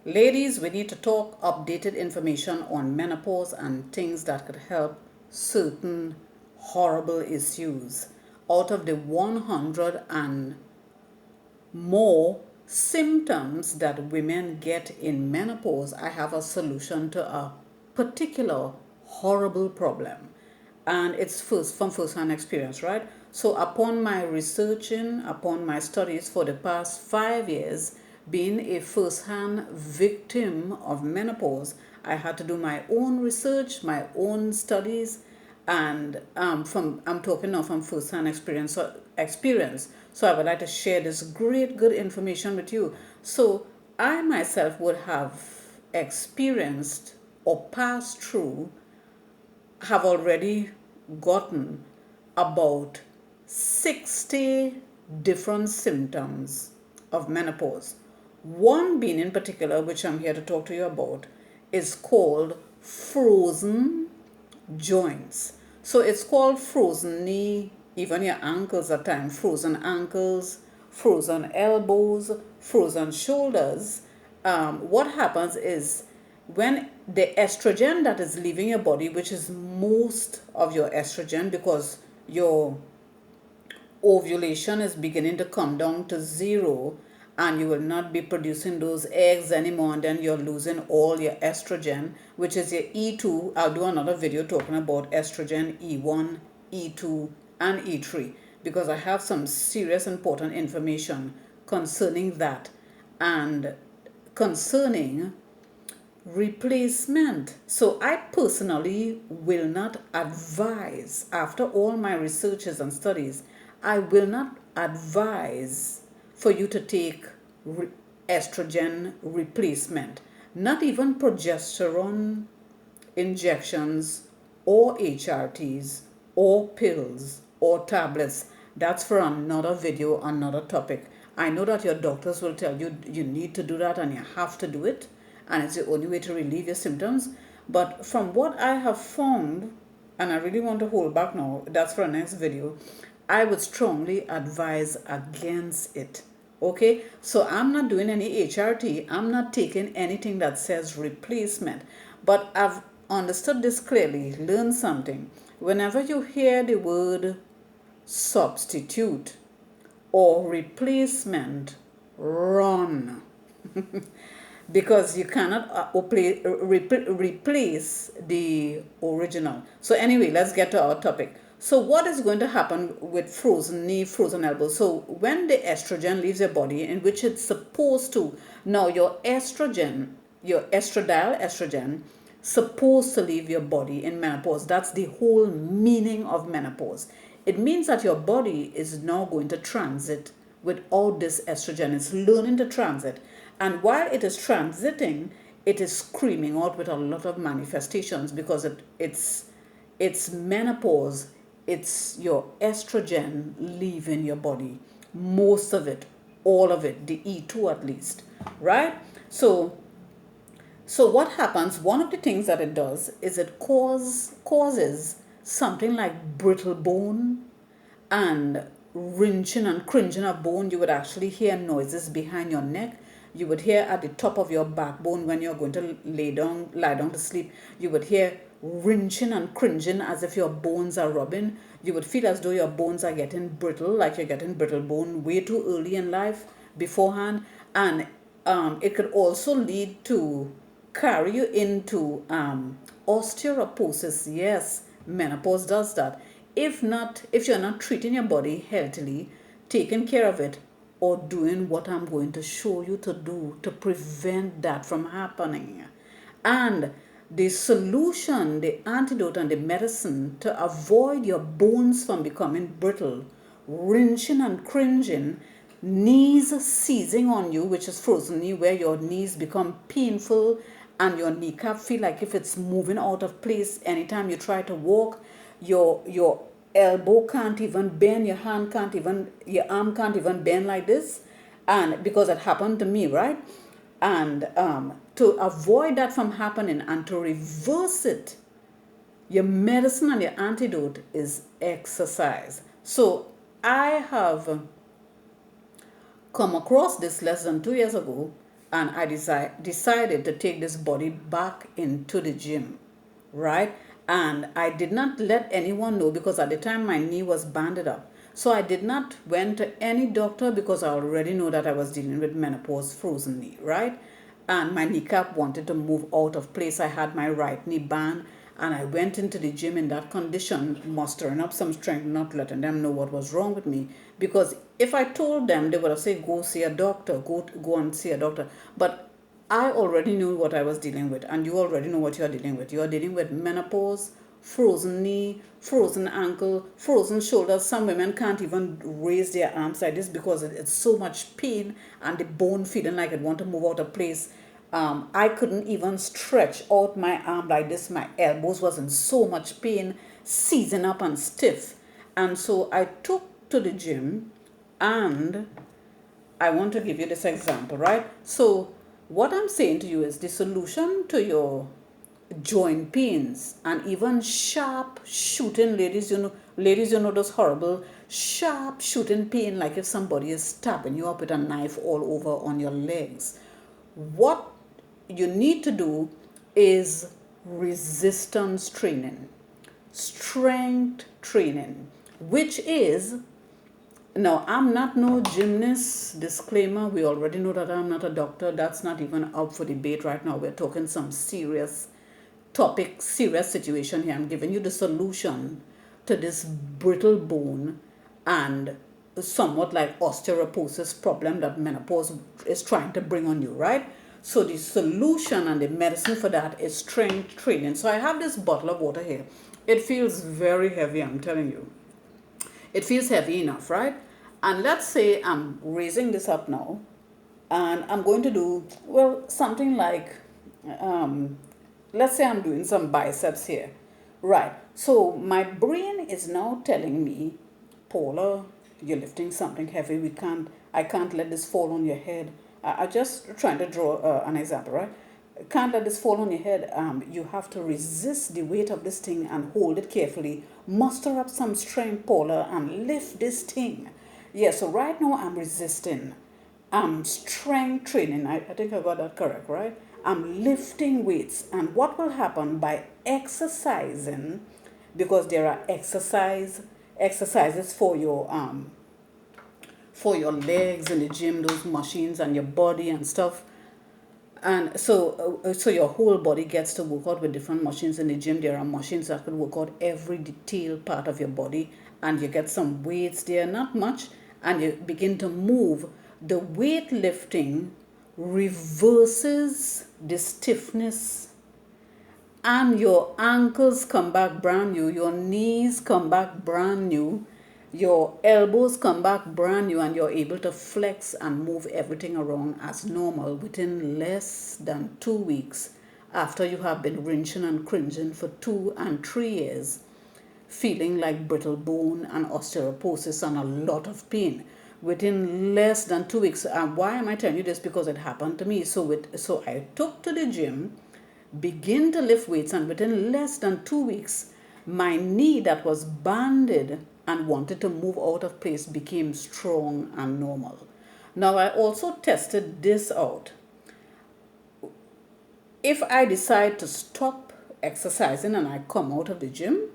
Ladies, we need to talk updated information on menopause and things that could help certain horrible issues. Out of the 100 and more symptoms that women get in menopause, I have a solution to a particular horrible problem. And it's from first-hand experience, right? So upon my researching, upon my studies for the past 5 years, being a first-hand victim of menopause, I had to do my own research, my own studies, and I'm talking now from first-hand experience. So I would like to share this great good information with you. So I myself would have experienced or passed through, have already gotten about 60 different symptoms of menopause. One being in particular, which I'm here to talk to you about, is called frozen joints. So it's called frozen knee, even your ankles at times, frozen ankles, frozen elbows, frozen shoulders. What happens is when the estrogen that is leaving your body, which is most of your estrogen, because your ovulation is beginning to come down to zero and you will not be producing those eggs anymore, and then you're losing all your estrogen, which is your E2. I'll do another video talking about estrogen, E1, E2, and E3, because I have some serious important information concerning that and concerning replacement. So I personally will not advise, after all my researches and studies, I will not advise for you to take estrogen replacement, not even progesterone injections or HRTs or pills or tablets. That's for another video, another topic. I know that your doctors will tell you you need to do that and you have to do it, and it's the only way to relieve your symptoms. But from what I have found, and I really want to hold back now, that's for a next video, I would strongly advise against it. Okay, so I'm not doing any HRT, I'm not taking anything that says replacement, but I've understood this clearly, learned something. Whenever you hear the word substitute or replacement, run. Because you cannot replace the original. So anyway, let's get to our topic. So what is going to happen with frozen knee, frozen elbow? So when the estrogen leaves your body, in which it's supposed to, now your estrogen, your estradiol estrogen, supposed to leave your body in menopause. That's the whole meaning of menopause. It means that your body is now going to transit with all this estrogen. It's learning to transit. And while it is transiting, it is screaming out with a lot of manifestations, because it's menopause. It's your estrogen leaving your body. Most of it, all of it, the E2 at least, right? So what happens, one of the things that it does is it causes something like brittle bone and wrenching and cringing of bone. You would actually hear noises behind your neck. You would hear at the top of your backbone when you're going to lie down to sleep. You would hear wrenching and cringing as if your bones are rubbing. You would feel as though your bones are getting brittle, like you're getting brittle bone way too early in life beforehand. And it could also lead to carry you into osteoporosis. Yes, menopause does that. If you're not treating your body healthily, taking care of it, or doing what I'm going to show you to do to prevent that from happening. And the solution, the antidote and the medicine to avoid your bones from becoming brittle, wrenching and cringing, knees seizing on you, which is frozen knee, where your knees become painful and your kneecap feel like if it's moving out of place anytime you try to walk. Your elbow can't even bend, your arm can't even bend like this, and because it happened to me, right? And to avoid that from happening and to reverse it, your medicine and your antidote is exercise. So I have come across this less than 2 years ago, and I decided to take this body back into the gym, right? And I did not let anyone know because at the time my knee was banded up. So I did not went to any doctor because I already know that I was dealing with menopause frozen knee, right? And my kneecap wanted to move out of place. I had my right knee band and I went into the gym in that condition, mustering up some strength, not letting them know what was wrong with me. Because if I told them, they would have said, go see a doctor, go and see a doctor. But I already knew what I was dealing with, and you already know what you're dealing with. You're dealing with menopause, frozen knee, frozen ankle, frozen shoulders. Some women can't even raise their arms like this because it's so much pain and the bone feeling like it want to move out of place. I couldn't even stretch out my arm like this. My elbows was in so much pain, seizing up and stiff. And so I took to the gym, and I want to give you this example, right? So what I'm saying to you is the solution to your joint pains and even sharp shooting, ladies, you know those horrible sharp shooting pain, like if somebody is stabbing you up with a knife all over on your legs. What you need to do is resistance training, strength training, which is, no, I'm not no gymnast. Disclaimer, we already know that I'm not a doctor. That's not even up for debate right now. We're talking some serious topic, serious situation here. I'm giving you the solution to this brittle bone and somewhat like osteoporosis problem that menopause is trying to bring on you, right? So the solution and the medicine for that is strength training. So I have this bottle of water here. It feels very heavy, I'm telling you. It feels heavy enough, right? And let's say I'm raising this up now, and I'm going to do, well, something like, um, let's say I'm doing some biceps here, right? So my brain is now telling me, Paula, you're lifting something heavy. I can't let this fall on your head. I just trying to draw an example, right? Can't let this fall on your head. You have to resist the weight of this thing and hold it carefully. Muster up some strength, Paula, and lift this thing. Yeah, so right now I'm resisting. I'm strength training. I think I got that correct, right? I'm lifting weights. And what will happen by exercising, because there are exercises for your legs in the gym, those machines, and your body and stuff. And so your whole body gets to work out with different machines in the gym. There are machines that could work out every detailed part of your body, and you get some weights there, not much, and you begin to move. The weightlifting reverses the stiffness, and your ankles come back brand new, your knees come back brand new, your elbows come back brand new, and you're able to flex and move everything around as normal within less than 2 weeks after you have been wrenching and cringing for 2 and 3 years, feeling like brittle bone and osteoporosis and a lot of pain. Within less than 2 weeks. And why am I telling you this? Because it happened to me. So I took to the gym, begin to lift weights, and within less than 2 weeks, my knee that was banded and wanted to move out of place became strong and normal. Now I also tested this out. If I decide to stop exercising and I come out of the gym,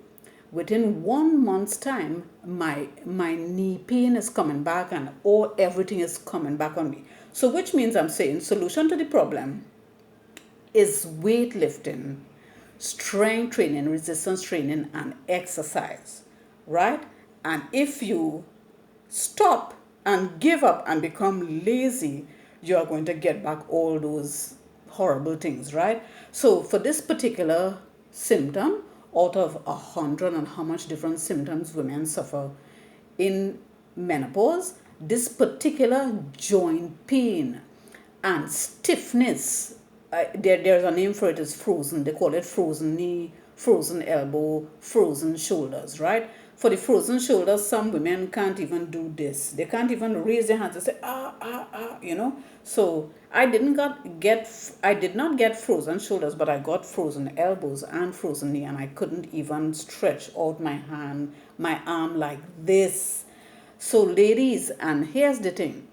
within 1 month's time, my knee pain is coming back and everything is coming back on me. So which means I'm saying solution to the problem is weightlifting, strength training, resistance training, and exercise, right? And if you stop and give up and become lazy, you're going to get back all those horrible things, right? So for this particular symptom, out of 100 and how much different symptoms women suffer in menopause, this particular joint pain and stiffness, there's a name for it, is frozen. They call it frozen knee, frozen elbow, frozen shoulders, right? For the frozen shoulders, some women can't even do this. They can't even raise their hands and say, So I did not get frozen shoulders, but I got frozen elbows and frozen knee, and I couldn't even stretch out my arm like this. So ladies, and here's the thing.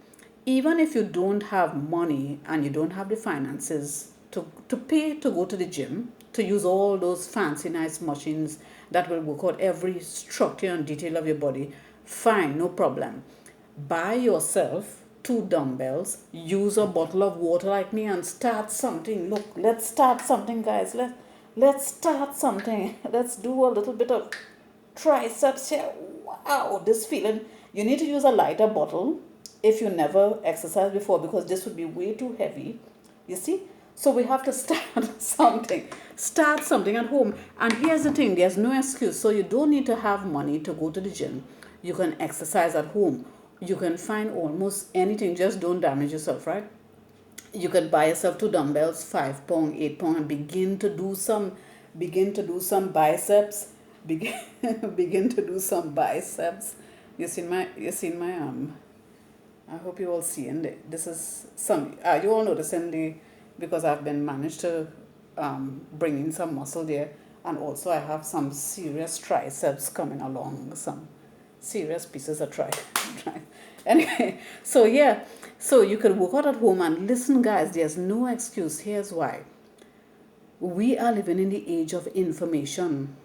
even if you don't have money and you don't have the finances to pay to go to the gym, to use all those fancy nice machines that will work out every structure and detail of your body, fine, no problem. Buy yourself two dumbbells, use a bottle of water like me, and start something. Look, let's start something, guys. Let's start something. Let's do a little bit of triceps here. Wow, this feeling. You need to use a lighter bottle if you never exercised before, because this would be way too heavy. You see? So we have to start something. Start something at home. And here's the thing, there's no excuse. So you don't need to have money to go to the gym. You can exercise at home. You can find almost anything. Just don't damage yourself, right? You can buy yourself two dumbbells, 5 pound, 8 pound, and begin to do some biceps. Begin begin to do some biceps. You seen my I hope you all see, and this is some you all noticing the, because I've been managed to bring in some muscle there, and also I have some serious triceps coming along, some serious pieces of anyway. So yeah, so you can work out at home. And listen, guys, there's no excuse. Here's why. We are living in the age of information.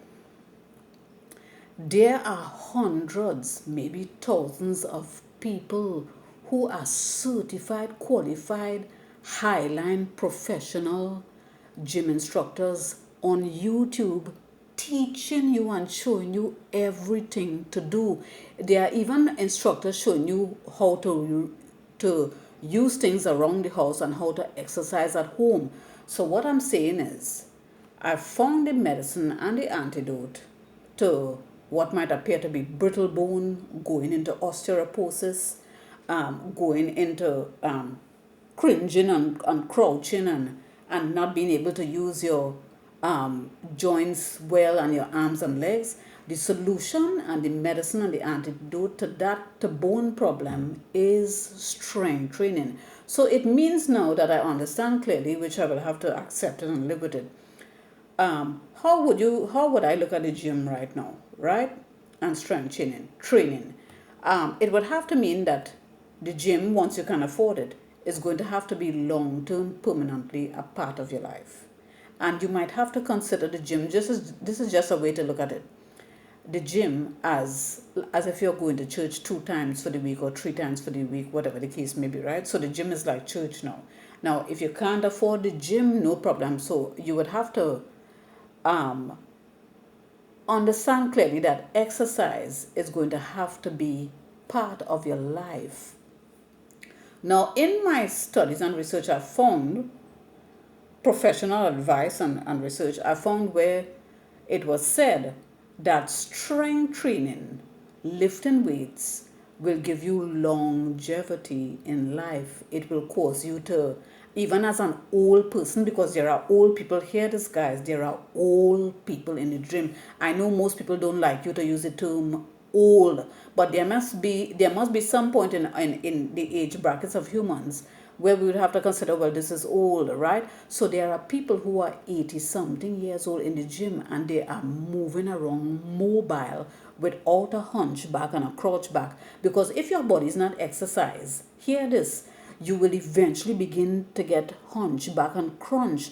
There are hundreds, maybe thousands of people who are certified, qualified, highline professional gym instructors on YouTube teaching you and showing you everything to do. There are even instructors showing you how to use things around the house and how to exercise at home. So what I'm saying is, I found the medicine and the antidote to what might appear to be brittle bone, going into osteoporosis, going into cringing and crouching and not being able to use your joints well and your arms and legs. The solution and the medicine and the antidote to that, to bone problem, is strength training. So it means now that I understand clearly, which I will have to accept it and live with it. How would I look at the gym right now, right? And strength training. It would have to mean that the gym, once you can afford it, is going to have to be long-term, permanently a part of your life. And you might have to consider the gym, this is just a way to look at it, the gym as if you're going to church 2 times for the week or 3 times for the week, whatever the case may be, right? So the gym is like church now. Now, if you can't afford the gym, no problem. So you would have to understand clearly that exercise is going to have to be part of your life. Now, in my studies and research, I found professional advice and research, I found where it was said that strength training, lifting weights, will give you longevity in life. It will cause you to, even as an old person, because there are old people, hear this, guys, there are old people in the gym. I know most people don't like you to use the term old, but there must be some point in the age brackets of humans where we would have to consider, well, this is old, right? So there are people who are 80-something years old in the gym, and they are moving around mobile without a hunchback and a crouch back. Because if your body is not exercised, hear this, you will eventually begin to get hunchback and crunch,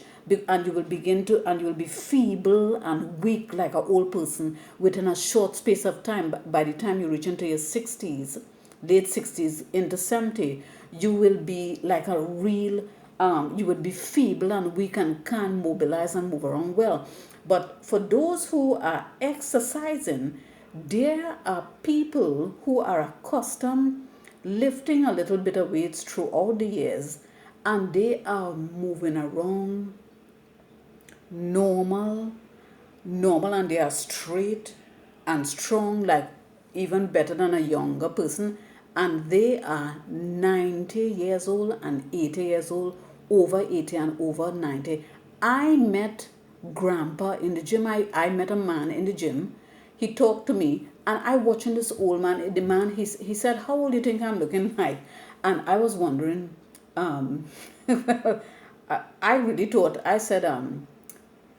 and you will be feeble and weak like an old person within a short space of time. By the time you reach into your 60s, late 60s into 70, you will be like a real, you would be feeble and weak and can't mobilize and move around well. But for those who are exercising, there are people who are accustomed lifting a little bit of weights throughout the years, and they are moving around normal, and they are straight and strong, like even better than a younger person, and they are 90 years old and 80 years old, over 80 and over 90. I met grandpa in the gym. I met a man in the gym. He talked to me, and I watching this old man. The man, he said, how old do you think I'm looking like? And I was wondering, I really thought, I said,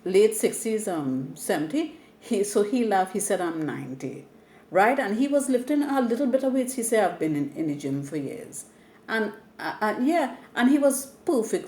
late 60s, 70. So he laughed, he said, I'm 90. Right? And he was lifting a little bit of weights. He said, I've been in the gym for years. And yeah, and he was perfectly